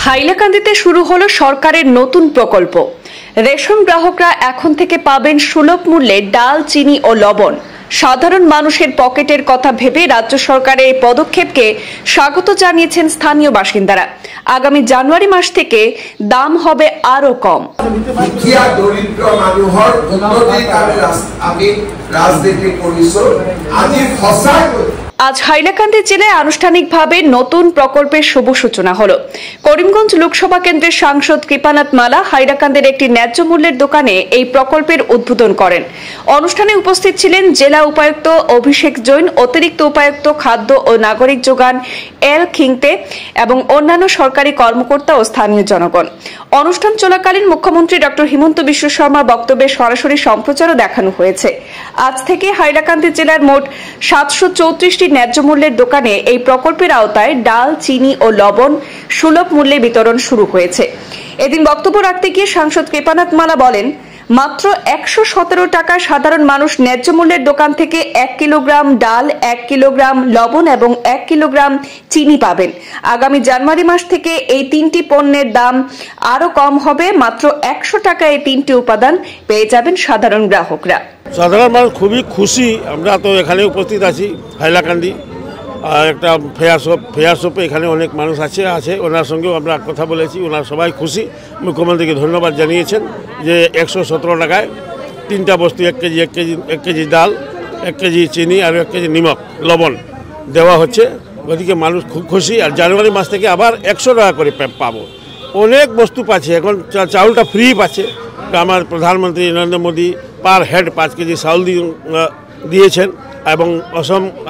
হাইলাকান্দিতে শুরু হলো সরকারের নতুন প্রকল্প। রেশন গ্রাহকরা এখন থেকে পাবেন সুলভ মূল্যে ডাল, চিনি ও লবণ। সাধারণ মানুষের পকেটের কথা ভেবে রাজ্য সরকারের এই পদক্ষেপকে স্বাগত জানিয়েছেন স্থানীয় বাসিন্দারা। আগামী জানুয়ারি মাস থেকে দাম হবে আরো কম। আজ হাইলাকান্দি জেলায় আনুষ্ঠানিকভাবে নতুন প্রকল্পের শুভ সূচনা হলো। করিমগঞ্জ লোকসভা কেন্দ্রের সাংসদ কৃপানাথ মালা হাইলাকান্দির একটি ন্যায্য মূল্যের দোকানে এই প্রকল্পের উদ্বোধন করেন। অনুষ্ঠানে উপস্থিত ছিলেন জেলা উপায়ুক্ত অভিষেক জৈন, অতিরিক্ত উপায়ুক্ত খাদ্য ও নাগরিক যোগান এল খিংতে এবং অন্যান্য সরকারি কর্মকর্তা ও স্থানীয় জনগণ। অনুষ্ঠান চলাকালীন মুখ্যমন্ত্রী ডক্টর হিমন্ত বিশ্ব শর্মার বক্তব্যের সরাসরি সম্প্রচারও দেখানো হয়েছে। আজ থেকে হাইলাকান্দি জেলার মোট 734টি ন্যায্য মূল্যের দোকানে এই প্রকল্পের আওতায় ডাল, চিনি ও লবণ সুলভ মূল্যে বিতরণ শুরু হয়েছে। এদিন বক্তব্য রাখতে গিয়ে সাংসদ কৃপানাথ মালা বলেন, মাত্র 117 টাকায় সাধারণ মানুষ ন্যায্য মূল্যের দোকান থেকে 1 কিলোগ্রাম ডাল, 1 কিলোগ্রাম লবণ এবং 1 কিলোগ্রাম চিনি পাবেন। আগামী জানুয়ারি মাস থেকে এই তিনটি পণ্যের দাম আরো কম হবে। মাত্র 100 টাকায় এই তিনটি উপাদান পেয়ে যাবেন সাধারণ গ্রাহকরা। সাধারণ মানুষ খুবই খুশি। আমরা তো এখানে উপস্থিত আছি হাইলাকান্দি একটা ফেয়ার শপে, এখানে অনেক মানুষ আছে ওনার সঙ্গেও আমরা কথা বলেছি। ওনার সবাই খুশি। মুখ্যমন্ত্রীকে ধন্যবাদ জানিয়েছেন যে 117 টাকায় তিনটা বস্তু, 1 কেজি ডাল, 1 কেজি চিনি আর 1 কেজি নিমক লবণ দেওয়া হচ্ছে। ওদিকে মানুষ খুব খুশি। আর জানুয়ারি মাস থেকে আবার 100 টাকা করে পাবো। অনেক বস্তু পাচ্ছে। এখন চাউলটা ফ্রি পাচ্ছে। আমার প্রধানমন্ত্রী Narendra Modi per head 5 KG চাউল দিয়েছেন এবং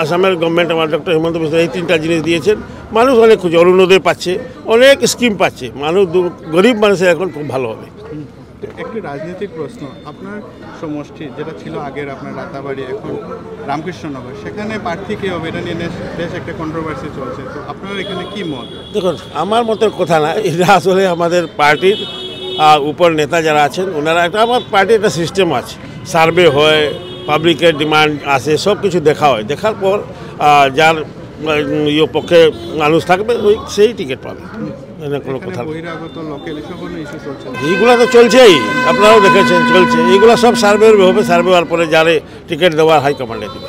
আসামের গভর্নমেন্ট আমার ডক্টর হিমন্ত বিশ্ব এই তিনটা জিনিস দিয়েছেন। মানুষ অনেক খুশি। অরুণোদয় পাচ্ছে, অনেক স্কিম পাচ্ছে। মানুষ গরিব মানুষের এখন খুব ভালো হবে। একটি রাজনৈতিক প্রশ্ন, আপনার সমষ্টি যেটা ছিল আগের আপনার রাতাবাড়ি, এখন রামকৃষ্ণনগর, সেখানে প্রার্থী কে হবে এটা নিয়ে বেশ একটা কন্ট্রোভার্সি চলছে। তো আপনার এখানে কি মত? দেখুন, আমার মতের কথা না, এটা আসলে আমাদের পার্টির উপর নেতা যারা আছেন ওনারা আমার পার্টির একটা সিস্টেম আছে। সার্ভে হয়, পাবলিকের ডিমান্ড আসে, সব কিছু দেখা হয়। দেখার পর যার পক্ষে মানুষ থাকবে সেই টিকিট পাবে। কোনো কথা এইগুলো তো চলছেই, আপনারাও দেখেছেন চলছে। এইগুলো সব সার্ভে হবে। সার্ভে হওয়ার পরে যারে টিকিট দেওয়ার হাইকমান্ডে দেবে।